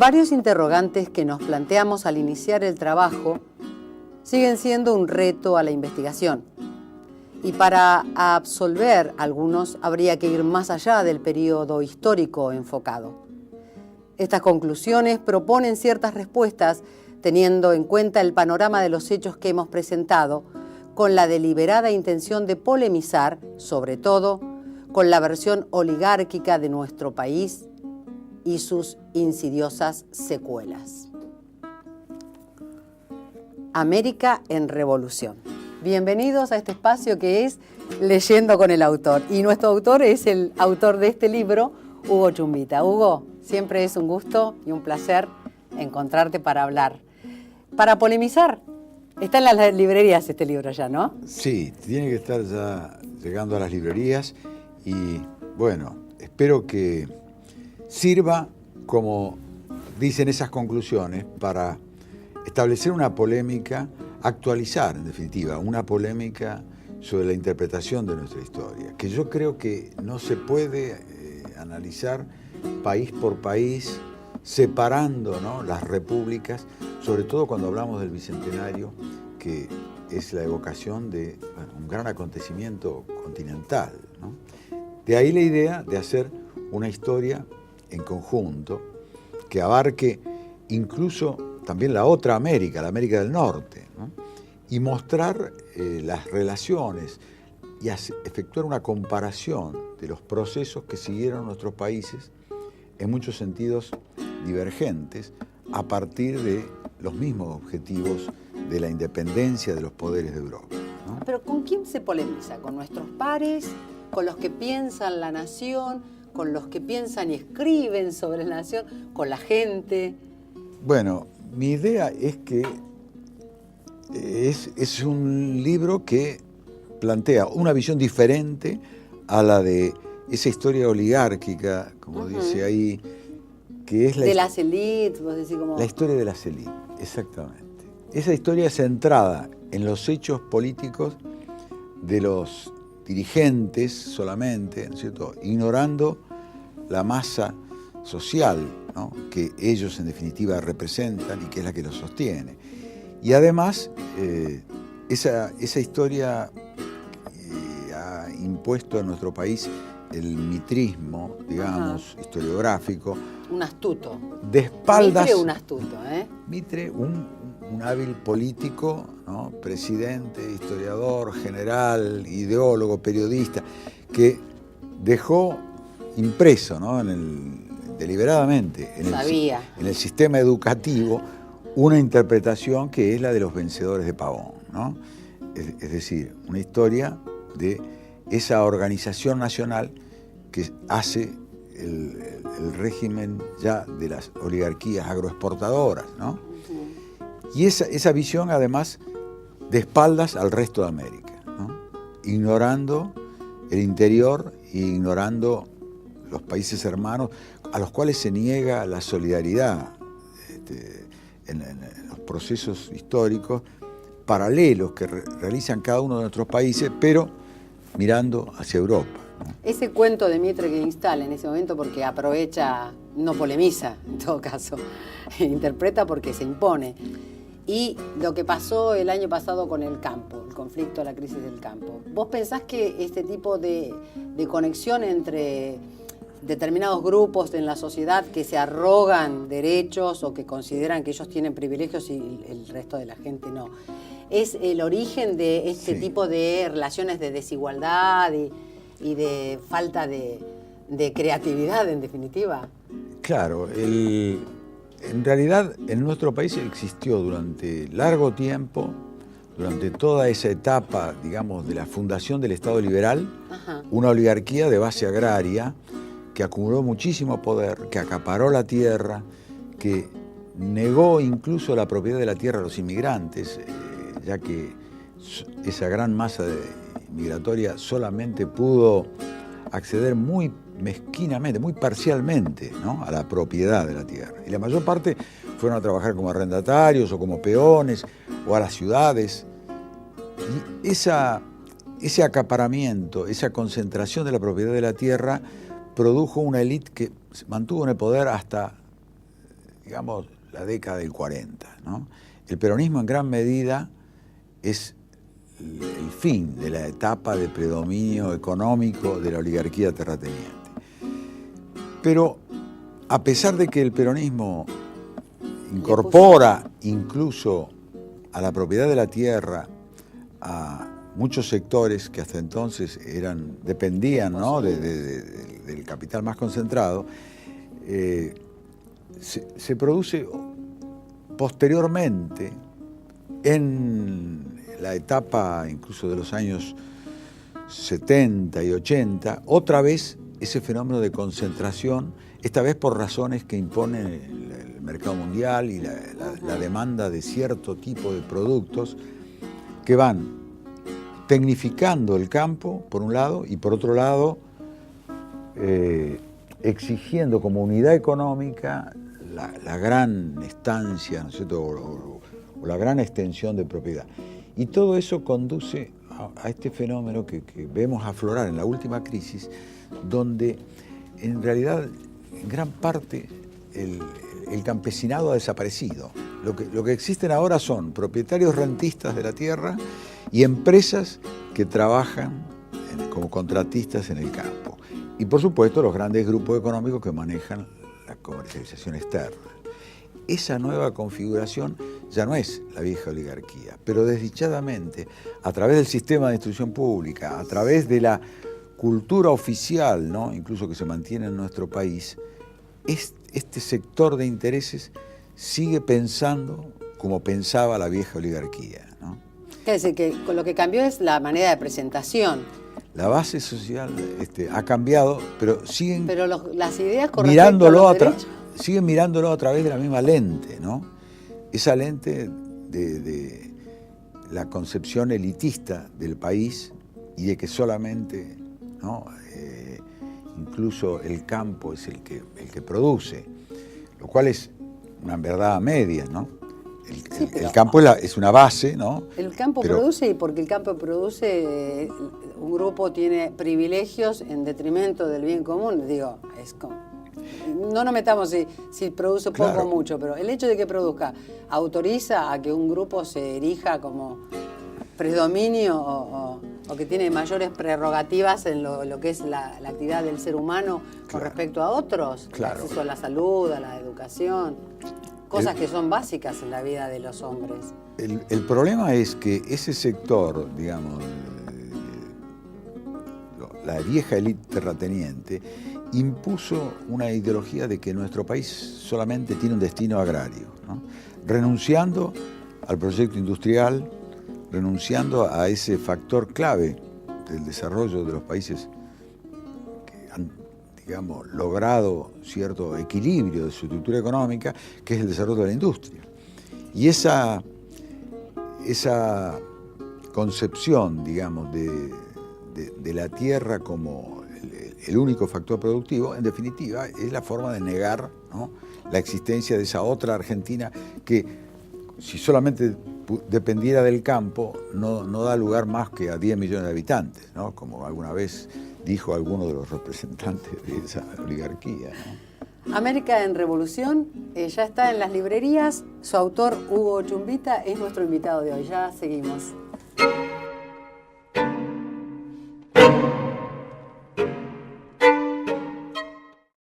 Varios interrogantes que nos planteamos al iniciar el trabajo siguen siendo un reto a la investigación. Y para absolver algunos habría que ir más allá del periodo histórico enfocado. Estas conclusiones proponen ciertas respuestas teniendo en cuenta el panorama de los hechos que hemos presentado, con la deliberada intención de polemizar, sobre todo, con la versión oligárquica de nuestro país y sus insidiosas secuelas. América en Revolución. Bienvenidos a este espacio que es Leyendo con el Autor. Y nuestro autor es el autor de este libro, Hugo Chumbita. Hugo, siempre es un gusto y un placer encontrarte para hablar. Para polemizar, está en las librerías este libro ya, ¿no? Sí, tiene que estar ya llegando a las librerías y, bueno, espero que sirva, como dicen esas conclusiones, para establecer una polémica, actualizar, en definitiva, una polémica sobre la interpretación de nuestra historia, que yo creo que no se puede analizar país por país, separando, ¿no?, las repúblicas, sobre todo cuando hablamos del Bicentenario, que es la evocación de, bueno, un gran acontecimiento continental, ¿no? De ahí la idea de hacer una historia en conjunto que abarque incluso también la otra América, la América del Norte, ¿no? Y mostrar las relaciones y efectuar una comparación de los procesos que siguieron nuestros países en muchos sentidos divergentes a partir de los mismos objetivos de la independencia de los poderes de Europa, ¿no? Pero ¿con quién se polemiza? ¿Con nuestros pares? ¿Con los que piensan la nación? ¿Con los que piensan y escriben sobre la nación? ¿Con la gente? Bueno, mi idea es que es un libro que plantea una visión diferente a la de esa historia oligárquica, como dice ahí, que es de las élites, vos decís como... La historia de las élites, exactamente. Esa historia es centrada en los hechos políticos de los dirigentes solamente, ¿no es cierto?, ignorando la masa social, ¿no?, que ellos en definitiva representan y que es la que los sostiene. Y además, esa historia ha impuesto a nuestro país el mitrismo, digamos, historiográfico. Un astuto. De espaldas. Mitre un astuto, ¿eh? Mitre, un hábil político, ¿no?, presidente, historiador, general, ideólogo, periodista, que dejó impreso, ¿no?, deliberadamente en el sistema educativo una interpretación que es la de los vencedores de Pavón, ¿no? Es decir, una historia de esa organización nacional que hace el régimen ya de las oligarquías agroexportadoras, ¿no? Y esa visión, además, de espaldas al resto de América, ¿no?, ignorando el interior e ignorando los países hermanos a los cuales se niega la solidaridad en los procesos históricos paralelos que realizan cada uno de nuestros países, pero mirando hacia Europa, ¿no? Ese cuento de Mitre que instala en ese momento, porque aprovecha, no polemiza en todo caso, interpreta porque se impone. Y lo que pasó el año pasado con el campo, el conflicto, la crisis del campo. ¿Vos pensás que este tipo de conexión entre determinados grupos en la sociedad que se arrogan derechos o que consideran que ellos tienen privilegios y el resto de la gente no, es el origen de este tipo de relaciones de desigualdad y de falta de creatividad, en definitiva? Claro, en realidad en nuestro país existió durante largo tiempo, durante toda esa etapa, digamos, de la fundación del Estado liberal, una oligarquía de base agraria que acumuló muchísimo poder, que acaparó la tierra, que negó incluso la propiedad de la tierra a los inmigrantes, ya que esa gran masa migratoria solamente pudo acceder muy mezquinamente, muy parcialmente, ¿no?, a la propiedad de la tierra. Y la mayor parte fueron a trabajar como arrendatarios o como peones o a las ciudades. Y ese acaparamiento, esa concentración de la propiedad de la tierra produjo una élite que se mantuvo en el poder hasta digamos, la década del 40, ¿no? El peronismo en gran medida es el fin de la etapa de predominio económico de la oligarquía terrateniente. Pero a pesar de que el peronismo incorpora incluso a la propiedad de la tierra a muchos sectores que hasta entonces dependían, ¿no?, del capital más concentrado, se produce posteriormente, en la etapa incluso de los años 70 y 80, otra vez ese fenómeno de concentración, esta vez por razones que impone el mercado mundial y la demanda de cierto tipo de productos que van tecnificando el campo, por un lado, y por otro lado, exigiendo como unidad económica la gran estancia, ¿no es cierto?, o la gran extensión de propiedad. Y todo eso conduce a este fenómeno que vemos aflorar en la última crisis, donde en realidad, en gran parte, el campesinado ha desaparecido. Lo que existen ahora son propietarios rentistas de la tierra y empresas que trabajan como contratistas en el campo. Y por supuesto los grandes grupos económicos que manejan la comercialización externa. Esa nueva configuración ya no es la vieja oligarquía, pero desdichadamente, a través del sistema de instrucción pública, a través de la cultura oficial, ¿no?, incluso que se mantiene en nuestro país, este sector de intereses sigue pensando como pensaba la vieja oligarquía, ¿no? Es decir, que con lo que cambió es la manera de presentación. La base social ha cambiado, pero siguen las ideas con respecto a los derechos... siguen mirándolo a través de la misma lente, ¿no? Esa lente de la concepción elitista del país y de que solamente, ¿no?, incluso el campo es el que produce, lo cual es una verdad a medias, ¿no? El campo es una base, ¿no? El campo produce, y porque el campo produce, un grupo tiene privilegios en detrimento del bien común. Digo, es como... No nos metamos si produce poco o mucho, pero el hecho de que produzca autoriza a que un grupo se erija como predominio o que tiene mayores prerrogativas en lo que es la actividad del ser humano con respecto a otros. Claro. El acceso a la salud, a la educación, cosas que son básicas en la vida de los hombres. El problema es que ese sector, digamos, la vieja élite terrateniente, impuso una ideología de que nuestro país solamente tiene un destino agrario, ¿no?, renunciando al proyecto industrial, renunciando a ese factor clave del desarrollo de los países que han, digamos, logrado cierto equilibrio de su estructura económica, que es el desarrollo de la industria. Y esa concepción, digamos, de la tierra como el único factor productivo, en definitiva, es la forma de negar, ¿no?, la existencia de esa otra Argentina que, si solamente dependiera del campo, no da lugar más que a 10 millones de habitantes, ¿no?, como alguna vez dijo alguno de los representantes de esa oligarquía, ¿no? América en Revolución ya está en las librerías. Su autor, Hugo Chumbita, es nuestro invitado de hoy. Ya seguimos.